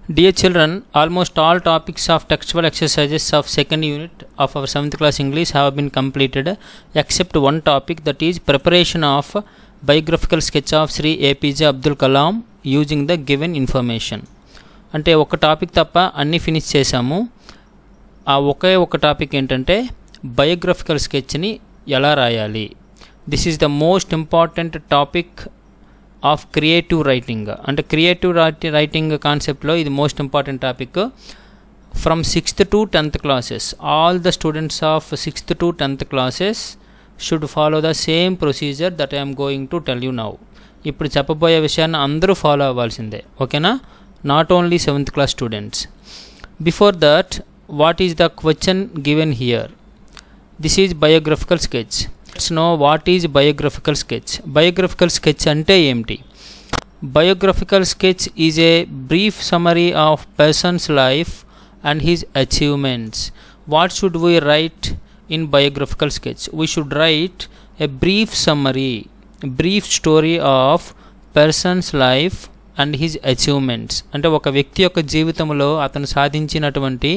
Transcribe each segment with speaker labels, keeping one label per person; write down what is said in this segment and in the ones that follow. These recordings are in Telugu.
Speaker 1: Dear children, almost all topics of textual exercises of second unit of our 7th class English have been completed except one topic, that is preparation of biographical sketch of Sri APJ Abdul Kalam using the given information. అంటే ఒక టాపిక్ తప్ప అన్ని ఫినిష్ చేసాము. ఆ ఒకే ఒక టాపిక్ ఏంటంటే బయోగ్రఫికల్ స్కెచ్ని ఎలా రాయాలి. This is the most important topic of creative writing. అంటే క్రియేటివ్ రైటింగ్ కాన్సెప్ట్లో ఇది most important topic. From 6th to 10th classes, all the students of 6th to 10th classes should follow the same procedure that I am going to tell you now. ఇప్పుడు చెప్పబోయే విషయాన్ని అందరూ ఫాలో అవ్వాల్సిందే, ఓకేనా? Not only 7th class students. Before that, what is the question given here? This is biographical sketch. Let's know what is biographical sketch. Biographical sketch ante emti? Biographical sketch is a brief summary of person's life and his achievements. What should we write in biographical sketch? We should write a brief summary, brief story of person's life and his achievements. అంటే ఒక వ్యక్తి యొక్క జీవితంలో అతను సాధించినటువంటి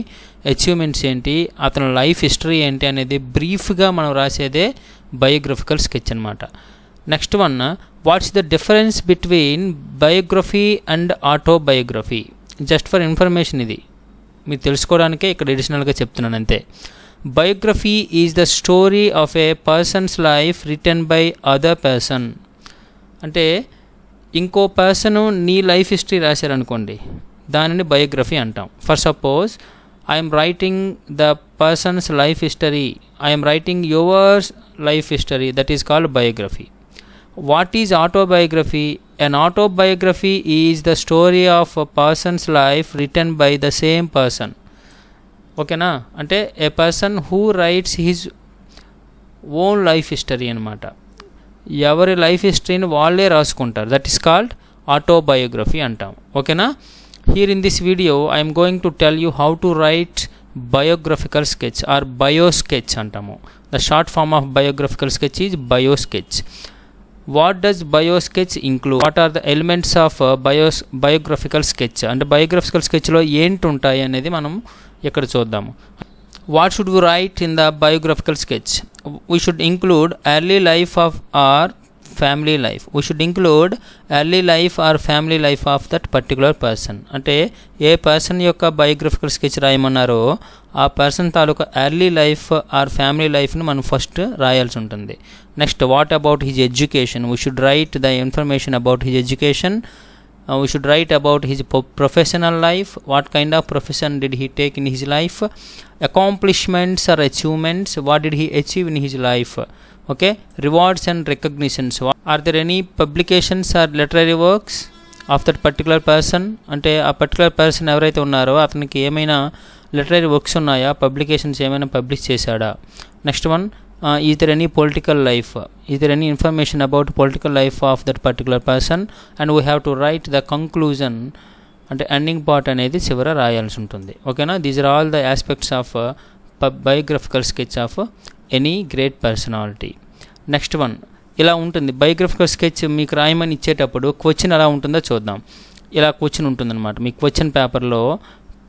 Speaker 1: అచీవ్మెంట్స్ ఏంటి, అతని లైఫ్ హిస్టరీ ఏంటి అనేది బ్రీఫ్గా మనం రాసేదే బయోగ్రఫికల్ స్కెచ్ అనమాట. Next one, what's the difference between biography and autobiography? Just for information, ఇది మీరు తెలుసుకోవడానికే ఇక్కడ అడిషనల్గా చెప్తున్నాను అంతే. Biography is the story of A persons life written by other person. అంటే ఇంకో పర్సను నీ లైఫ్ హిస్టరీ రాశారనుకోండి, దానిని బయోగ్రఫీ అంటాం. For suppose I'm writing the person's life history, I'm writing yours life history, that is called biography. What is autobiography? An autobiography is the story of a person's life written by the same person. ఓకేనా? అంటే ఏ person who writes his own life history అనమాట. ఎవరి లైఫ్ హిస్టరీని వాళ్ళే రాసుకుంటారు, దట్ ఈస్ కాల్డ్ ఆటోబయోగ్రఫీ అంటాం. ఓకేనా? Here in this video I'm going to tell you how to write biographical sketch or bio sketch అంటాము. The short form of biographical sketch is bio sketch. What does bio sketch include? What are the elements of biographical sketch? అంటే బయోగ్రఫికల్ స్కెచ్లో ఏంటి ఉంటాయి అనేది మనం ఇక్కడ చూద్దాము. What should we write in the biographical sketch? We should include early life of or family life. We should include early life or family life of that particular person. అంటే ఏ పర్సన్ యొక్క బయోగ్రఫికల్ స్కెచ్ రాయమన్నారో ఆ పర్సన్ తాలూకా ఎర్లీ లైఫ్ ఆర్ ఫ్యామిలీ లైఫ్ని మనం ఫస్ట్ రాయాల్సి ఉంటుంది. Next, what about his education? We should write the information about his education. We should write about his professional life. What kind of profession did he take in his life? Accomplishments or achievements, what did he achieve in his life? Okay, rewards and recognitions. Are there any publications or literary works of that particular person? అంటే ఆ పర్టికులర్ పర్సన్ ఎవరైతే ఉన్నారో అతనికి ఏమైనా లిటరరీ వర్క్స్ ఉన్నాయా, పబ్లికేషన్స్ ఏమైనా పబ్లిష్ చేశాడా? Next one, is there any political life? Is there any information about political life of that particular person? And we have to write the conclusion, అంటే ఎండింగ్ పార్ట్ అనేది చివర రాయాల్సి ఉంటుంది. ఓకేనా? These are all the aspects of biographical sketch of any great personality. Next one, ఇలా ఉంటుంది బయోగ్రఫికల్ స్కెచ్. మీకు రాయమని ఇచ్చేటప్పుడు క్వశ్చన్ ఎలా ఉంటుందో చూద్దాం. ఇలా క్వశ్చన్ ఉంటుందన్నమాట. మీ క్వశ్చన్ పేపర్లో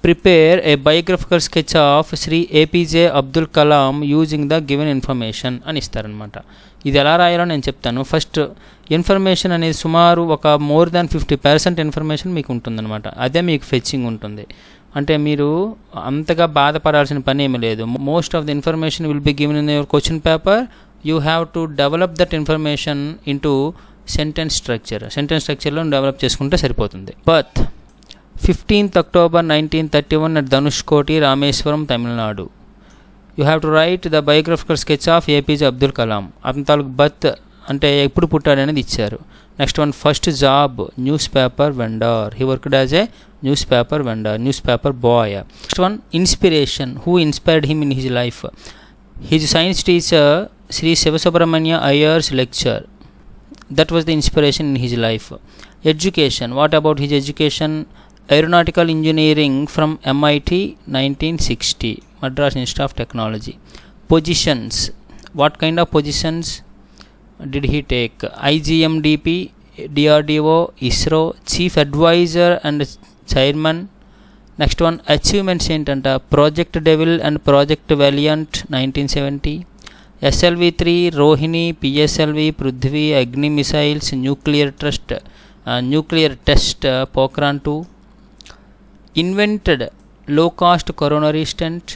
Speaker 1: prepare a biographical sketch of Shri APJ Abdul Kalam using the given information అని ఇస్తారనమాట. ఇది ఎలా రాయాలో నేను చెప్తాను. ఫస్ట్ ఇన్ఫర్మేషన్ అనేది సుమారు ఒక మోర్ దాన్ 50% ఇన్ఫర్మేషన్ మీకు ఉంటుందన్నమాట. అదే మీకు ఫెచ్చింగ్ ఉంటుంది. అంటే మీరు అంతగా బాధపడాల్సిన పని ఏమీ లేదు. Most of the information will be given in your question paper. You have to develop that information into sentence structure. Sentence స్ట్రక్చర్లో డెవలప్ చేసుకుంటే సరిపోతుంది. But 15th October 1931 at Dhanushkoti, Rameswaram, Tamil Nadu. You have to write the biographical sketch of APJ Abdul Kalam. అతని తాలూకు బర్త్ అంటే ఎప్పుడు పుట్టాడనేది ఇచ్చారు. Next one, first job newspaper vendor. He worked as a newspaper vendor, newspaper boy. Next one, inspiration. Who inspired him in his life? His science teacher Shri Sivasubramania Iyer's lecture. That was the inspiration in his life. Education. What about his education? Aeronautical Engineering from MIT 1960, Madras Institute of Technology. Positions. What kind of positions did he take? IGMDP, DRDO, ISRO, Chief Advisor and Chairman, next one achievements ఏంటంట, project Devil and project Valiant 1970, SLV-3 Rohini, PSLV Prithvi, Agni missiles, nuclear test Pokhran 2, invented low cost coronary stent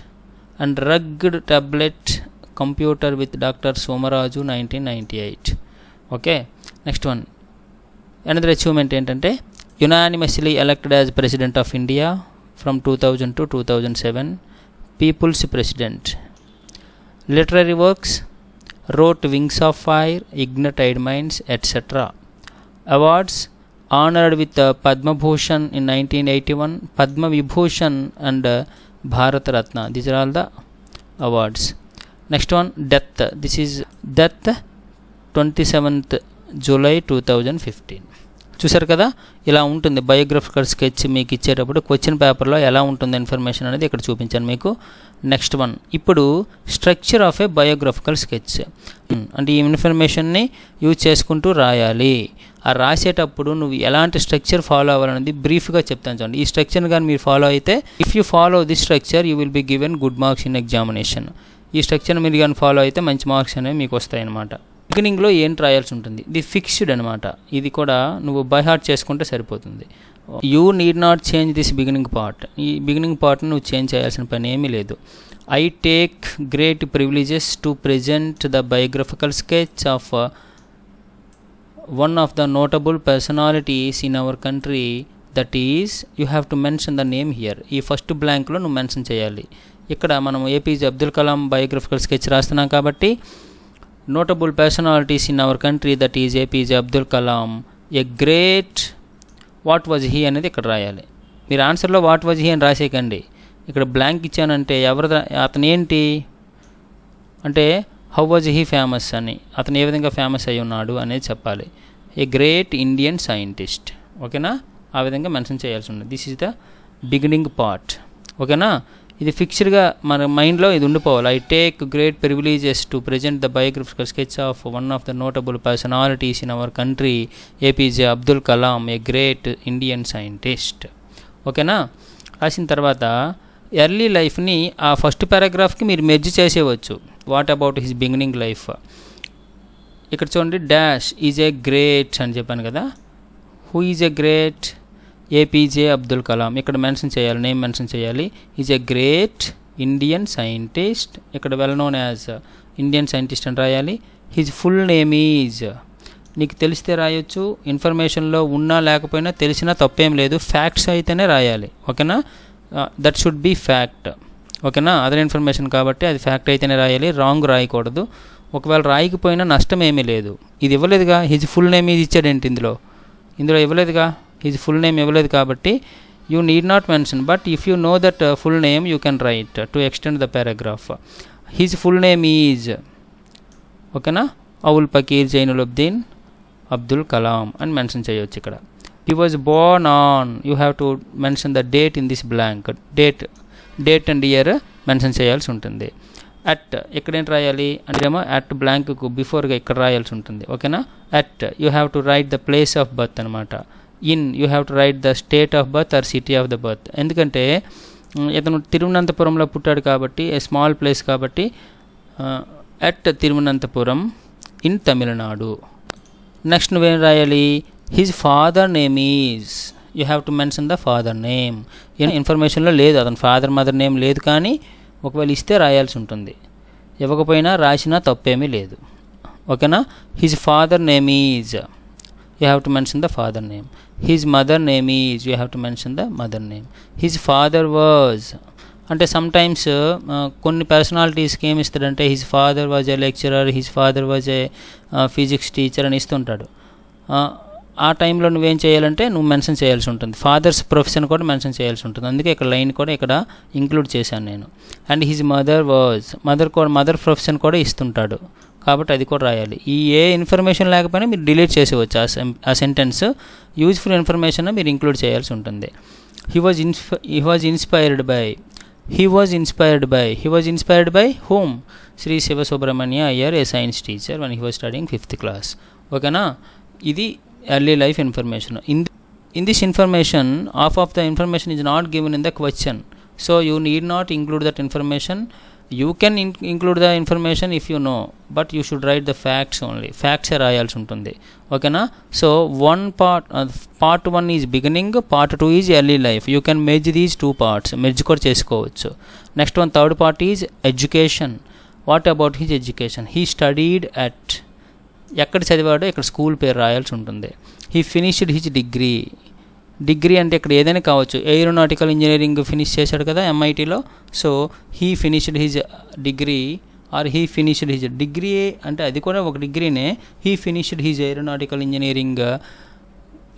Speaker 1: and rugged tablet computer with doctor Somaraju 1998. Okay, next one another achievement ఏంటంటే unanimously elected as president of India from 2000 to 2007, people's president. Literary works, wrote Wings of Fire, Ignited Minds, etc. Awards, honored with Padma Bhushan in 1981, Padma Vibhushan and Bharat Ratna. These are all the awards. Next one, death. This is death 27th July 2015. చూసారు కదా, ఇలా ఉంటుంది బయోగ్రఫికల్ స్కెచ్. మీకు ఇచ్చేటప్పుడు క్వశ్చన్ పేపర్లో ఎలా ఉంటుంది ఇన్ఫర్మేషన్ అనేది ఇక్కడ చూపించాను మీకు. నెక్స్ట్ వన్, ఇప్పుడు structure of A biographical sketch అంటే ఈ ఇన్ఫర్మేషన్ని యూజ్ చేసుకుంటూ రాయాలి. ఆ రాసేటప్పుడు నువ్వు ఎలాంటి స్ట్రక్చర్ ఫాలో అవ్వాలనేది బ్రీఫ్గా చెప్తాను చూడండి. ఈ స్ట్రక్చర్ కానీ మీరు ఫాలో అయితే, if you follow this structure you will be given good marks in examination. ఈ స్ట్రక్చర్ మీరు కానీ ఫాలో అయితే మంచి మార్క్స్ అనేవి మీకు వస్తాయి అన్నమాట. బిగినింగ్లో ఏం రాయాల్సి ఉంటుంది, ఇది ఫిక్స్డ్ అనమాట. ఇది కూడా నువ్వు బై హార్ట్ చేసుకుంటే సరిపోతుంది. You need not change this beginning part. ఈ బిగినింగ్ పార్ట్ని నువ్వు చేంజ్ చేయాల్సిన పని ఏమీ లేదు. I take great privileges to present the biographical sketch of one of the notable personalities in our country, that is you have to mention the name here. ఈ ఫస్ట్ బ్లాంక్లో నువ్వు మెన్షన్ చేయాలి. ఇక్కడ మనం APJ Abdul Kalam biographical sketch రాస్తున్నాం కాబట్టి notable personalities in our country, that is APJ Abdul Kalam a great, what was he అనేది ఇక్కడ రాయాలి. మీరు ఆన్సర్లో వాట్ వాజ్ హీ అని రాసేయకండి. ఇక్కడ బ్లాంక్ ఇచ్చానంటే అతను ఏంటి అంటే హౌ వాజ్ హీ ఫేమస్ అని, అతను ఏ విధంగా ఫేమస్ అయి ఉన్నాడు అనేది చెప్పాలి. A great Indian scientist. ఓకేనా, ఆ విధంగా మెన్షన్ చేయాల్సి ఉంది. This is the beginning part. ఓకేనా, ఇది ఫిక్స్డ్గా మన మైండ్లో ఇది ఉండిపోవాలి. I take great privileges to present the biographical sketch of one of the notable personalities in our country, APJ Abdul Kalam a great Indian scientist. ఓకేనా, రాసిన తర్వాత ఎర్లీ లైఫ్ని ఆ ఫస్ట్ పారాగ్రాఫ్కి మీరు మెర్జ్ చేసేవచ్చు. What about his beginning life. ఇక్కడ చూడండి, డాష్ ఈజ్ ఏ గ్రేట్ అని చెప్పాను కదా. Who is a great, APJ Abdul Kalam. ఇక్కడ మెన్షన్ చేయాలి, నేమ్ మెన్షన్ చేయాలి. Is a great Indian scientist. ఇక్కడ well known as Indian scientist అని రాయాలి. హిజ్ ఫుల్ నేమ్ ఈజ్, నీకు తెలిస్తే రాయొచ్చు, ఇన్ఫర్మేషన్లో ఉన్నా లేకపోయినా తెలిసినా తప్పేం లేదు. ఫ్యాక్ట్స్ అయితేనే రాయాలి. ఓకేనా, దట్ షుడ్ బి ఫ్యాక్ట్. ఓకేనా, అదర్ ఇన్ఫర్మేషన్ కాబట్టి అది ఫ్యాక్ట్ అయితేనే రాయాలి, రాంగ్ రాయకూడదు. ఒకవేళ రాయకపోయినా నష్టం ఏమీ లేదు. ఇది ఇవ్వలేదుగా, హిజ్ ఫుల్ నేమ్ ఈజ్ ఇచ్చాడేంటి, ఇందులో ఇవ్వలేదుగా, హిజ్ ఫుల్ నేమ్ ఇవ్వలేదు కాబట్టి you need not mention. But if you know that full name you can write to extend the paragraph. His full name is, ఓకేనా, అవుల్ పకీర్ జైనులబ్దీన్ అబ్దుల్ కలాం అని మెన్షన్ చేయవచ్చు. ఇక్కడ he was Born on, you have to mention the date in this blank. Date and year mention చేయాల్సి ఉంటుంది. అట్ ఎక్కడేంటి రాయాలి అంటే ఏమో అట్ బ్లాంక్కు బిఫోర్గా ఇక్కడ రాయాల్సి ఉంటుంది. ఓకేనా, at you have to write the place of birth అనమాట. In you have to write the state of birth or city of the birth. ఎందుకంటే ఇతను తిరువనంతపురంలో పుట్టాడు కాబట్టి ఏ స్మాల్ ప్లేస్ కాబట్టి at Thiruvananthapuram in Tamil Nadu. Next నువ్వేం రాయాలి, his father name is, you have to mention the father name. ఇన్ఫర్మేషన్లో లేదు, అతని ఫాదర్ మదర్ నేమ్ లేదు, కానీ ఒకవేళ ఇస్తే రాయాల్సి ఉంటుంది. ఇవ్వకపోయినా రాసినా తప్పేమీ లేదు. ఓకేనా, his father name is, you have to mention the father name. His mother name is, you have to mention the mother name. His father was అంటే సమ్టైమ్స్ కొన్ని పర్సనాలిటీస్కి ఏమి ఇస్తాడంటే his father was a lecturer, his father was a physics teacher అని ఇస్తుంటాడు. ఆ టైంలో నువ్వేం చేయాలంటే నువ్వు మెన్షన్ చేయాల్సి ఉంటుంది. ఫాదర్స్ ప్రొఫెషన్ కూడా మెన్షన్ చేయాల్సి ఉంటుంది. అందుకే ఇక్కడ లైన్ కూడా ఇక్కడ ఇంక్లూడ్ చేశాను నేను. And his mother was, mother profession కూడా ఇస్తుంటాడు కాబట్టి అది కూడా రాయాలి. ఈ ఏ ఇన్ఫర్మేషన్ లేకపోయినా మీరు డిలీట్ చేసేవచ్చు ఆ సెంటెన్స్. యూజ్ఫుల్ ఇన్ఫర్మేషన్ మీరు ఇంక్లూడ్ చేయాల్సి ఉంటుంది. He was inspired by home, Shri Siva Subramania Iyer a science teacher one he was studying 5th class. ఓకేనా, ఇది early life information. in this information, half of the information is not given in the question, so you need not include that information. You can include the information if you know, but you should write the facts only. Facts రాయాల్సి ఉంటుంది, ఓకేనా. So part 1 is beginning, part 2 is early life. You can merge these two parts, merge కూడా చేసుకోవచ్చు. Next one third part is education. What about his education? He studied at, ఎక్కడ చదివాడో ఇక్కడ స్కూల్ పేరు రాయాల్సి ఉంటుంది. He finished his degree. Degree అంటే ఇక్కడ ఏదైనా కావచ్చు. ఏరోనాటికల్ ఇంజనీరింగ్ ఫినిష్ చేశాడు కదా MITలో, so he finished his degree or he finished his degree అంటే అది కూడా ఒక డిగ్రీనే. He finished his aeronautical engineering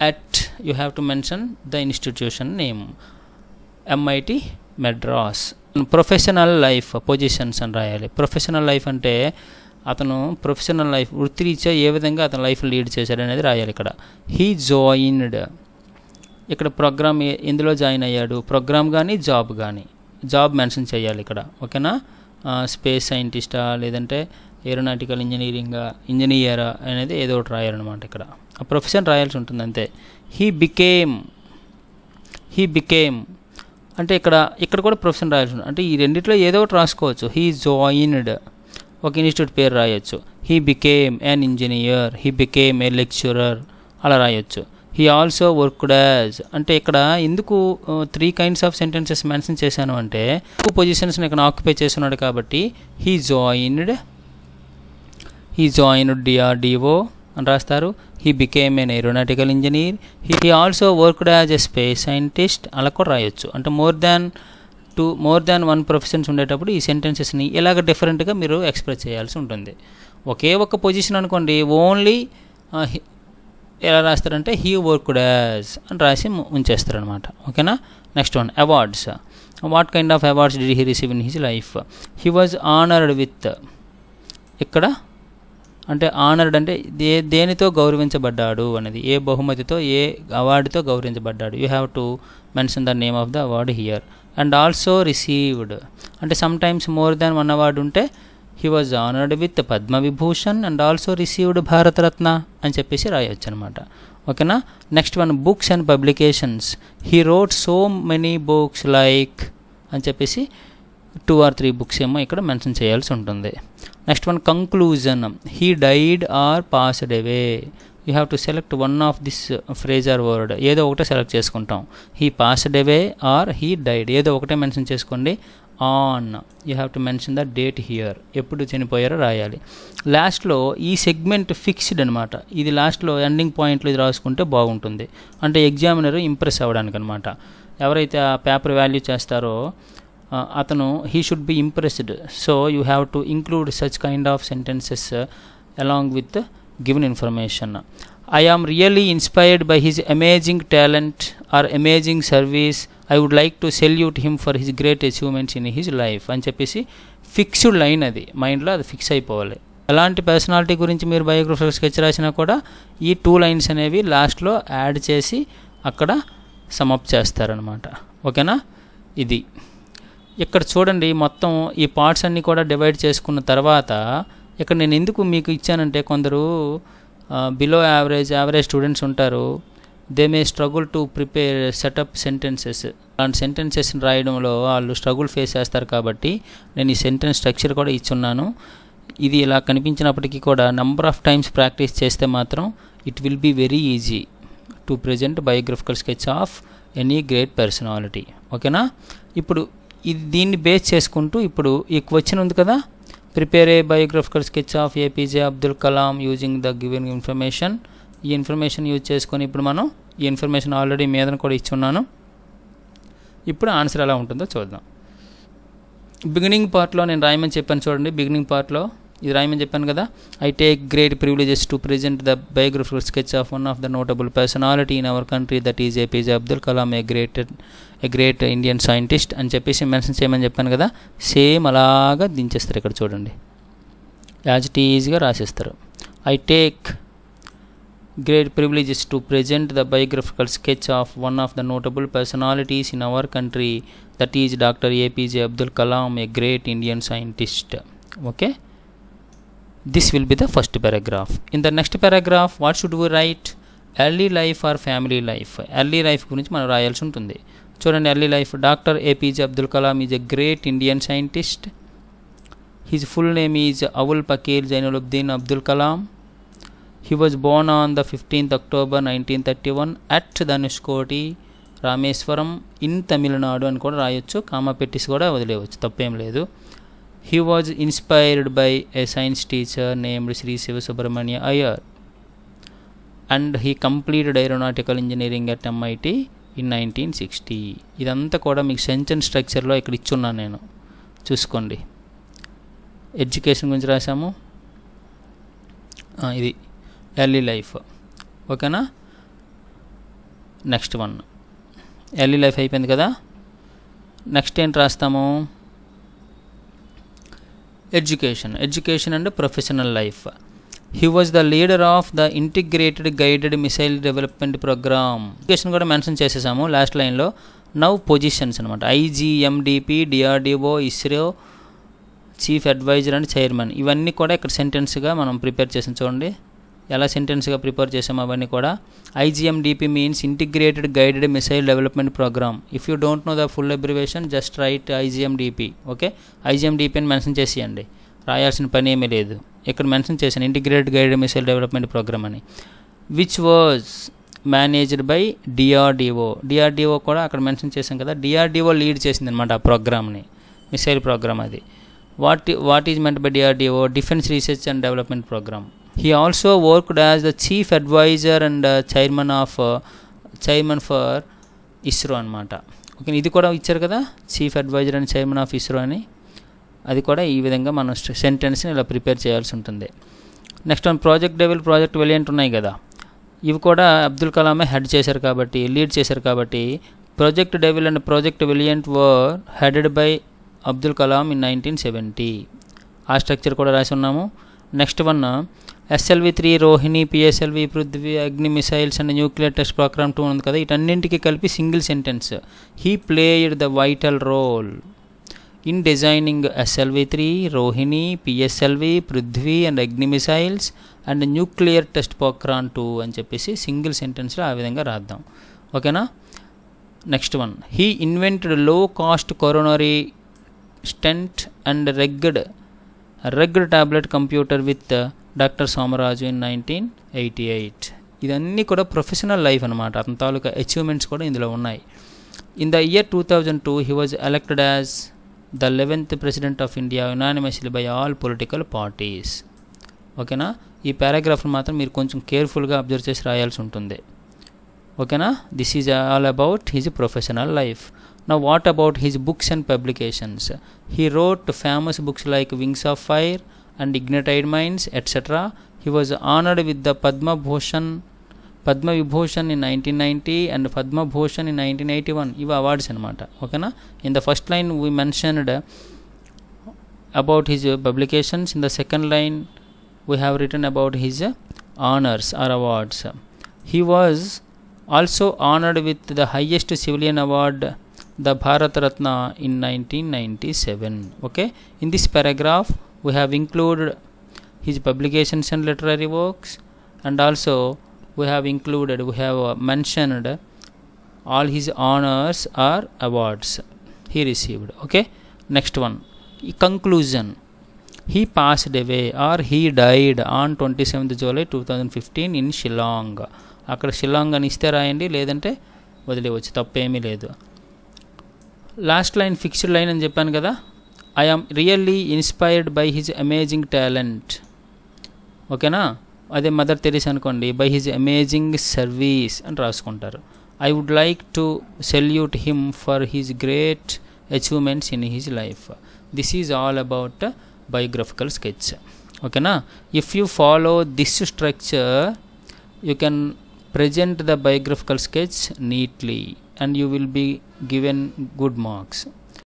Speaker 1: at, you have to mention the institution name, MIT Madras. Professional life positions అని రాయాలి. ప్రొఫెషనల్ లైఫ్ అంటే అతను ప్రొఫెషనల్ లైఫ్ వృత్తిరీత్యా ఏ విధంగా అతను లైఫ్ లీడ్ చేశాడు అనేది రాయాలి ఇక్కడ. హీ జాయిన్డ్, ఇక్కడ ప్రోగ్రామ్ ఎందులో జాయిన్ అయ్యాడు, ప్రోగ్రామ్ కానీ జాబ్ కానీ, జాబ్ మెన్షన్ చేయాలి ఇక్కడ, ఓకేనా. స్పేస్ సైంటిస్టా లేదంటే ఏరోనాటికల్ ఇంజనీరా అనేది ఏదో ఒకటి రాయాలన్నమాట. ఇక్కడ ఆ ప్రొఫెషన్ రాయాల్సి ఉంటుంది అంతే. హీ బికేమ్ అంటే ఇక్కడ కూడా ప్రొఫెషన్ రాయాల్సి ఉంటుంది. అంటే ఈ రెండిట్లో ఏదో ఒకటి రాసుకోవచ్చు. హీ జాయిన్డ్, ఒక ఇన్స్టిట్యూట్ పేరు రాయొచ్చు. He became N engineer, he became a lecturer అలా రాయొచ్చు. హీ ఆల్సో వర్క్డ్ యాజ్, అంటే ఇక్కడ ఎందుకు 3 kinds ఆఫ్ సెంటెన్సెస్ మెన్షన్ చేశాను అంటే పొజిషన్స్ని ఇక్కడ ఆక్యుపై చేస్తున్నాడు కాబట్టి హీ జాయిన్డ్ DRDO అని రాస్తారు. He became N aeronautical engineer, he also worked as a space scientist అలా కూడా రాయొచ్చు. అంటే మోర్ దాన్ 1 ప్రొఫెషన్స్ ఉండేటప్పుడు ఈ సెంటెన్సెస్ని ఇలాగ డిఫరెంట్గా మీరు ఎక్స్ప్రెస్ చేయాల్సి ఉంటుంది. ఒకే ఒక పొజిషన్ అనుకోండి, ఓన్లీ ఎలా రాస్తారంటే హీ వర్క్డ్ యాజ్ అని రాసి ఉంచేస్తారనమాట, ఓకేనా. Next one awards. What kind of awards did he receive in his life? He was honoured with, ఇక్కడ అంటే ఆనర్డ్ అంటే దేనితో గౌరవించబడ్డాడు అనేది, ఏ బహుమతితో ఏ అవార్డుతో గౌరవించబడ్డాడు. You have to mention the name of the award here. And also received అంటే sometimes more than 1 award ఉంటే he was honoured with Padma Vibhushan and also received Bharat Ratna అని చెప్పేసి రాయొచ్చు అనమాట, ఓకేనా. Next one books and publications. He wrote so many books like అని చెప్పేసి 2 or 3 బుక్స్ ఏమో ఇక్కడ మెన్షన్ చేయాల్సి ఉంటుంది. Next one conclusion. He died or passed away. You have to select one of this phrase or word, ఏదో ఒకటే సెలెక్ట్ చేసుకుంటాం. He passed away or he died, ఏదో ఒకటే మెన్షన్ చేసుకోండి. On, you have to mention the date here, ఎప్పుడు చనిపోయారో రాయాలి. లాస్ట్లో ఈ సెగ్మెంట్ ఫిక్స్డ్ అనమాట, ఇది లాస్ట్లో ఎండింగ్ పాయింట్లో ఇది రాసుకుంటే బాగుంటుంది. అంటే ఎగ్జామినర్ ఇంప్రెస్ అవ్వడానికి అనమాట. ఎవరైతే ఆ పేపర్ వాల్యూ చేస్తారో అతను he should be impressed. So you have to include such kind of sentences along with given information. I am really inspired by his amazing talent or amazing service. I would like to salute him for his great achievements in his life అని చెప్పేసి ఫిక్స్డ్ లైన్, అది మైండ్లో అది ఫిక్స్ అయిపోవాలి. అలాంటి పర్సనాలిటీ గురించి మీరు బయోగ్రఫికల్ స్కెచ్ రాసినా కూడా ఈ 2 lines అనేవి లాస్ట్లో యాడ్ చేసి అక్కడ సమప్ చేస్తారనమాట, ఓకేనా. ఇది ఇక్కడ చూడండి, మొత్తం ఈ పార్ట్స్ అన్నీ కూడా డివైడ్ చేసుకున్న తర్వాత ఇక్కడ నేను ఎందుకు మీకు ఇచ్చానంటే కొందరు బిలో యావరేజ్ స్టూడెంట్స్ ఉంటారు. They may struggle to prepare setup sentences. అలాంటి సెంటెన్సెస్ని రాయడంలో వాళ్ళు స్ట్రగుల్ ఫేస్ చేస్తారు కాబట్టి నేను ఈ సెంటెన్స్ స్ట్రక్చర్ కూడా ఇచ్చున్నాను. ఇది ఇలా కనిపించినప్పటికీ కూడా నెంబర్ ఆఫ్ టైమ్స్ ప్రాక్టీస్ చేస్తే మాత్రం it will be very easy to present biographical sketch of any great personality, ఓకేనా. ఇప్పుడు దీన్ని బేస్ చేసుకుంటూ ఇప్పుడు ఈ క్వశ్చన్ ఉంది కదా, prepare a biographical sketch of APJ Abdul Kalam using the given information. ఈ ఇన్ఫర్మేషన్ యూజ్ చేసుకొని ఇప్పుడు మనం ఈ ఇన్ఫర్మేషన్ ఆల్రెడీ మీదన కూడా ఇచ్చున్నాను. ఇప్పుడు ఆన్సర్ ఎలా ఉంటుందో చూద్దాం. బిగినింగ్ పార్ట్లో నేను రాయమని చెప్పాను చూడండి. బిగినింగ్ పార్ట్లో ఇది రాయమని చెప్పాను కదా. I take great privileges to present the biographical sketch of one of the notable personality in our country that is APJ Abdul Kalam a great Indian scientist అని చెప్పేసి మెన్షన్ చేయమని చెప్పాను కదా. సేమ్ అలాగా దించేస్తారు ఇక్కడ చూడండి, యాజ్ ఇట్ ఈజ్గా రాసేస్తారు. I take great privileges to present the biographical sketch of one of the notable personalities in our country, that is Dr. APJ Abdul Kalam, a great Indian scientist. Okay, this will be the first paragraph. In the next paragraph, what should we write? Early life or family life. Early life గురించి మనం రాయాల్సి ఉంటుంది. చూడండి, early life. Doctor APJ Abdul Kalam is a great Indian scientist. His full name is Avul Pakir Jainulabdeen Abdul Kalam. He was born on the 15th October 1931 at Dhanushkodi Rameswaram in Tamil Nadu అని కూడా రాయొచ్చు. కామా పెట్టిస్ కూడా వదిలేయవచ్చు, తప్పేం లేదు. He was inspired by a science teacher named Sri Siva Subramania Iyer and he completed aeronautical engineering at MIT in 1960. ఇదంతా కూడా మీకు సెంటెన్స్ స్ట్రక్చర్లో ఇక్కడ ఇచ్చున్నాను నేను, చూసుకోండి. ఎడ్యుకేషన్ గురించి రాసాము, ఇది ఎర్లీ లైఫ్. ఓకేనా. నెక్స్ట్ వన్ ఎర్లీ లైఫ్ అయిపోయింది కదా. నెక్స్ట్ ఏంటి రాస్తాము? Education. Education and professional life. He was the leader of the integrated guided missile development programme. Education కూడా మెన్షన్ చేసేసాము లాస్ట్ లైన్లో. నవ్ పొజిషన్స్ అనమాట. IGMDP, DRDO, ISRO chief adviser and chairman. ఇవన్నీ కూడా ఇక్కడ సెంటెన్స్గా మనం ప్రిపేర్ చేసాం. చూడండి ఎలా సెంటెన్స్గా ప్రిపేర్ చేసాము అవన్నీ కూడా. IGMDP means integrated guided missile development programme. If you don't know the full abbreviation just write IGMDP. Okay, IGMDP అని మెన్షన్ చేసేయండి, రాయాల్సిన పని ఏమీ లేదు. ఇక్కడ మెన్షన్ చేశాను integrated guided missile development programme అని. Which was managed by DRDO. DRDO కూడా అక్కడ మెన్షన్ చేశాం కదా. DRDO లీడ్ చేసింది అనమాట ఆ ప్రోగ్రామ్ని, మిసైల్ ప్రోగ్రామ్ అది. What is meant by DRDO? Defence research and development programme. He also worked as the chief advisor and chairman for ISRO అనమాట. ఓకే, ఇది కూడా ఇచ్చారు కదా, chief adviser and chairman of ISRO అని. అది కూడా ఈ విధంగా మనం సెంటెన్స్ని ఇలా ప్రిపేర్ చేయాల్సి ఉంటుంది. Next one project Devil, project Valiant ఉన్నాయి కదా. ఇవి కూడా అబ్దుల్ కలామే హెడ్ చేశారు కాబట్టి, లీడ్ చేశారు కాబట్టి project Devil and project Valiant were headed by Abdul Kalam in 1970. ఆ స్ట్రక్చర్ కూడా రాసి ఉన్నాము. Next one SLV-3 Rohini, PSLV Prithvi, Agni missiles and nuclear test programme 2 ఉంది కదా. వీటన్నింటికి కలిపి single sentence. He played the vital role in designing SLV-3, Rohini, PSLV, Prithvi and Agni missiles and nuclear test programme 2 అని చెప్పేసి సింగిల్ సెంటెన్స్లో ఆ విధంగా రాద్దాం. ఓకేనా. Next one he invented low cost coronary stent and rugged tablet computer with doctor Somaraju in 1988. ఇదన్నీ కూడా ప్రొఫెషనల్ లైఫ్ అనమాట. అతని తాలూకా అచీవ్మెంట్స్ కూడా ఇందులో ఉన్నాయి. In the year 2002 he was elected as the 11th president of India unanimously by all political parties. ఓకేనా. ఈ పారాగ్రాఫ్ని మాత్రం మీరు కొంచెం కేర్ఫుల్గా అబ్జర్వ్ చేసి రాయాల్సి ఉంటుంది. ఓకేనా. This is all about his professional life. Now what about his books and publications? He wrote famous books like Wings of Fire and Ignited Minds, etc. He was honored with the Padma Vibhushan in 1990 and Padma Bhushan in 1981. Iva awards anamata. Okay na. In the first line we mentioned about his publications. In the second line we have written about his honors or awards. He was also honored with the highest civilian award, the Bharat Ratna, in 1997. Okay, in this paragraph we have included his publications and literary works, and also we have mentioned all his honors or awards he received. Okay, next one, conclusion. He passed away or he died on 27th July 2015 in Shillong. అక్కడ షిల్లాంగ్ అని ఇస్తే రాయండి, లేదంటే వదిలేవచ్చు, తప్పేమీ లేదు. లాస్ట్ లైన్ ఫిక్స్డ్ లైన్ అని చెప్పాను కదా. I am really inspired by his amazing talent. ఓకేనా. అదే మదర్ తెరీసా అనుకోండి, బై హిజ్ అమేజింగ్ సర్వీస్ అని రాసుకుంటారు. I would like to salute him for his great achievements in his life. This is all about biographical sketch. ఓకేనా. If you follow this structure you can present the biographical sketch neatly and you will be given good marks.